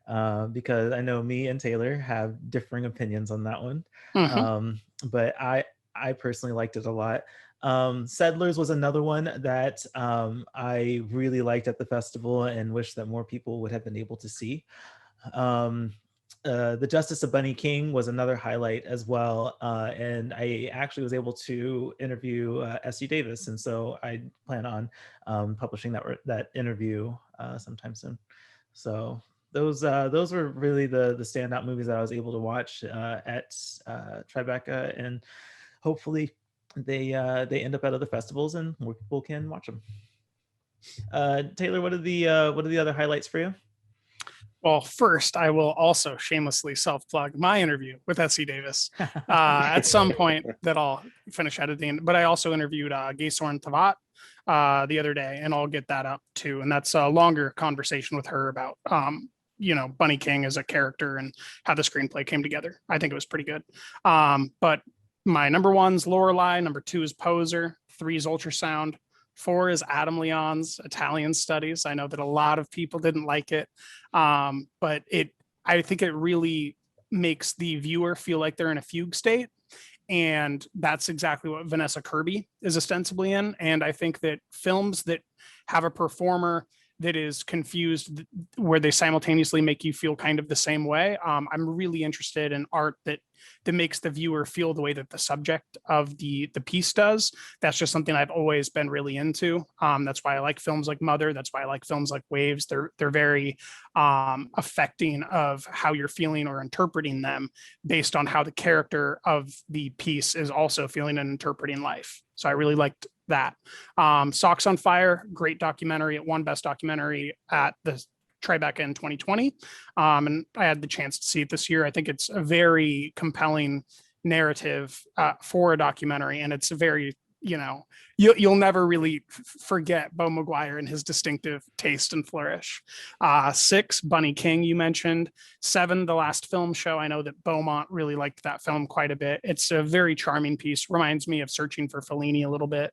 because I know me and Taylor have differing opinions on that one. Mm-hmm. But I personally liked it a lot. Settlers was another one that I really liked at the festival and wish that more people would have been able to see. The Justice of Bunny King was another highlight as well, and I actually was able to interview S.D. Davis, and so I plan on publishing that interview sometime soon. So those were really the standout movies that I was able to watch at Tribeca, and hopefully they end up at other festivals and more people can watch them. Taylor, what are the other highlights for you?
Well, first, I will also shamelessly self-plug my interview with S.C. Davis at some point that I'll finish editing. But I also interviewed Gaysorn Tavat the other day, and I'll get that up too. And that's a longer conversation with her about, Bunny King as a character and how the screenplay came together. I think it was pretty good. But my number 1's Lorelei, number 2 is Poser, 3 is Ultrasound, 4 is Adam Leon's Italian Studies. I know that a lot of people didn't like it, but I think it really makes the viewer feel like they're in a fugue state. And that's exactly what Vanessa Kirby is ostensibly in. And I think that films that have a performer that is confused, where they simultaneously make you feel kind of the same way. I'm really interested in art that makes the viewer feel the way that the subject of the piece does. That's just something I've always been really into. That's why I like films like Mother. That's why I like films like Waves. They're very affecting of how you're feeling or interpreting them based on how the character of the piece is also feeling and interpreting life. So I really liked that. Socks on Fire, great documentary. It won Best Documentary at the Tribeca in 2020. And I had the chance to see it this year. I think it's a very compelling narrative for a documentary. And it's a very, you'll never really forget Beau Maguire and his distinctive taste and flourish. 6, Bunny King, you mentioned. 7, The Last Film Show. I know that Beaumont really liked that film quite a bit. It's a very charming piece. Reminds me of Searching for Fellini a little bit.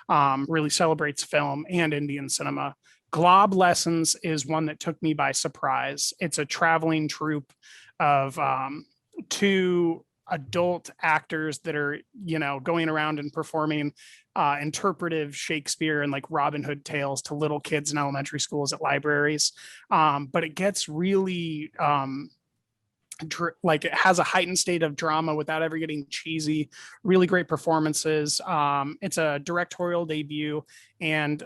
Really celebrates film and Indian cinema. Glob Lessons is one that took me by surprise. It's a traveling troupe of 2 adult actors that are, going around and performing interpretive Shakespeare and like Robin Hood tales to little kids in elementary schools at libraries. But it gets really like it has a heightened state of drama without ever getting cheesy. Really great performances. It's a directorial debut, and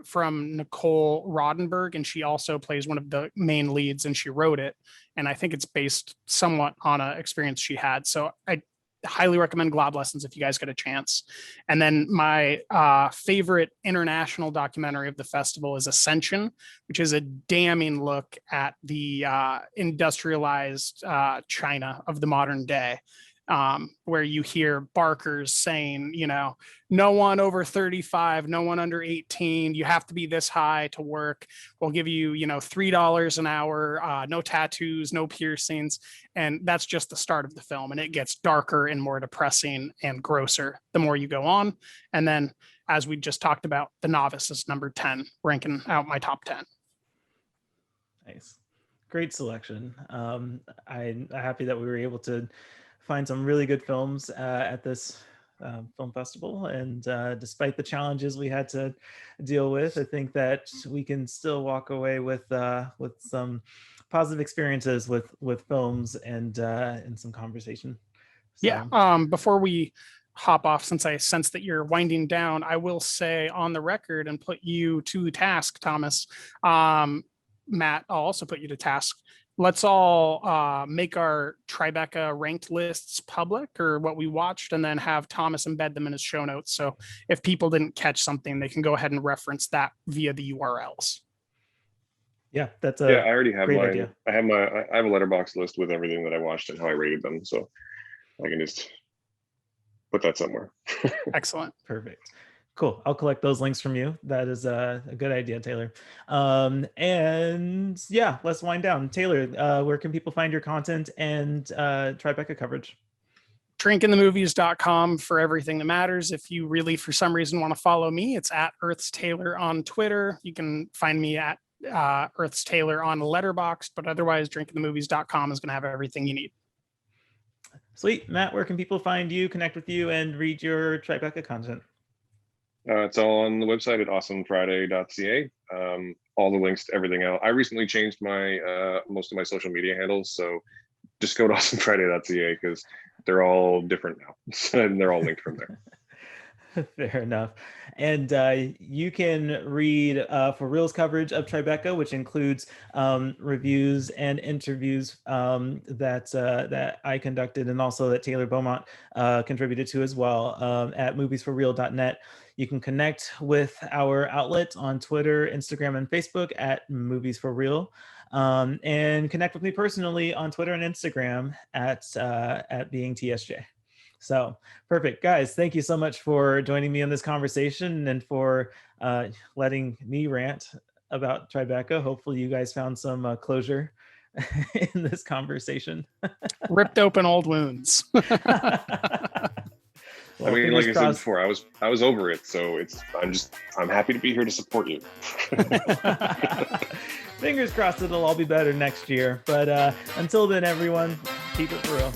from Nicole Roddenberry, and she also plays one of the main leads, and she wrote it. And I think it's based somewhat on an experience she had. So I highly recommend Glob Lessons if you guys get a chance. And then my favorite international documentary of the festival is Ascension, which is a damning look at the industrialized China of the modern day, where you hear Barkers saying, no one over 35, no one under 18, you have to be this high to work. We'll give you, $3 an hour, no tattoos, no piercings. And that's just the start of the film. And it gets darker and more depressing and grosser the more you go on. And then, as we just talked about, The Novice is number 10, ranking out my top 10.
Nice. Great selection. I'm happy that we were able to find some really good films at this film festival, and despite the challenges we had to deal with, I think that we can still walk away with some positive experiences with films and some conversation. So.
Yeah. Before we hop off, since I sense that you're winding down, I will say on the record and put you to task, Thomas. Matt, I'll also put you to task. Let's all make our Tribeca ranked lists public, or what we watched, and then have Thomas embed them in his show notes. So if people didn't catch something, they can go ahead and reference that via the URLs.
Yeah, that's
I already have
great
mine.
idea.
I have a letterbox list with everything that I watched and how I rated them, so I can just put that somewhere.
Excellent.
Perfect. Cool. I'll collect those links from you. That is a good idea, Taylor. And yeah, let's wind down. Taylor, where can people find your content and Tribeca coverage?
Drinkinthemovies.com for everything that matters. If you really, for some reason, want to follow me, it's at Earth's Taylor on Twitter. You can find me at Earth's Taylor on Letterboxd, but otherwise, drinkinthemovies.com is going to have everything you need.
Sweet. Matt, where can people find you, connect with you, and read your Tribeca content?
It's all on the website at awesomefriday.ca. All the links to everything else. I recently changed my most of my social media handles, so just go to awesomefriday.ca because they're all different now, and they're all linked from there.
Fair enough. And you can read For Real's coverage of Tribeca, which includes reviews and interviews that I conducted, and also that Taylor Beaumont contributed to as well, at moviesforreal.net. You can connect with our outlet on Twitter, Instagram, and Facebook at Movies for Real, and connect with me personally on Twitter and Instagram at Being TSJ. So perfect, guys. Thank you so much for joining me in this conversation and for letting me rant about Tribeca. Hopefully you guys found some closure in this conversation.
Ripped open old wounds.
Well, I mean, like I said before, I was over it, so I'm happy to be here to support you.
Fingers crossed it'll all be better next year. But until then, everyone, keep it real.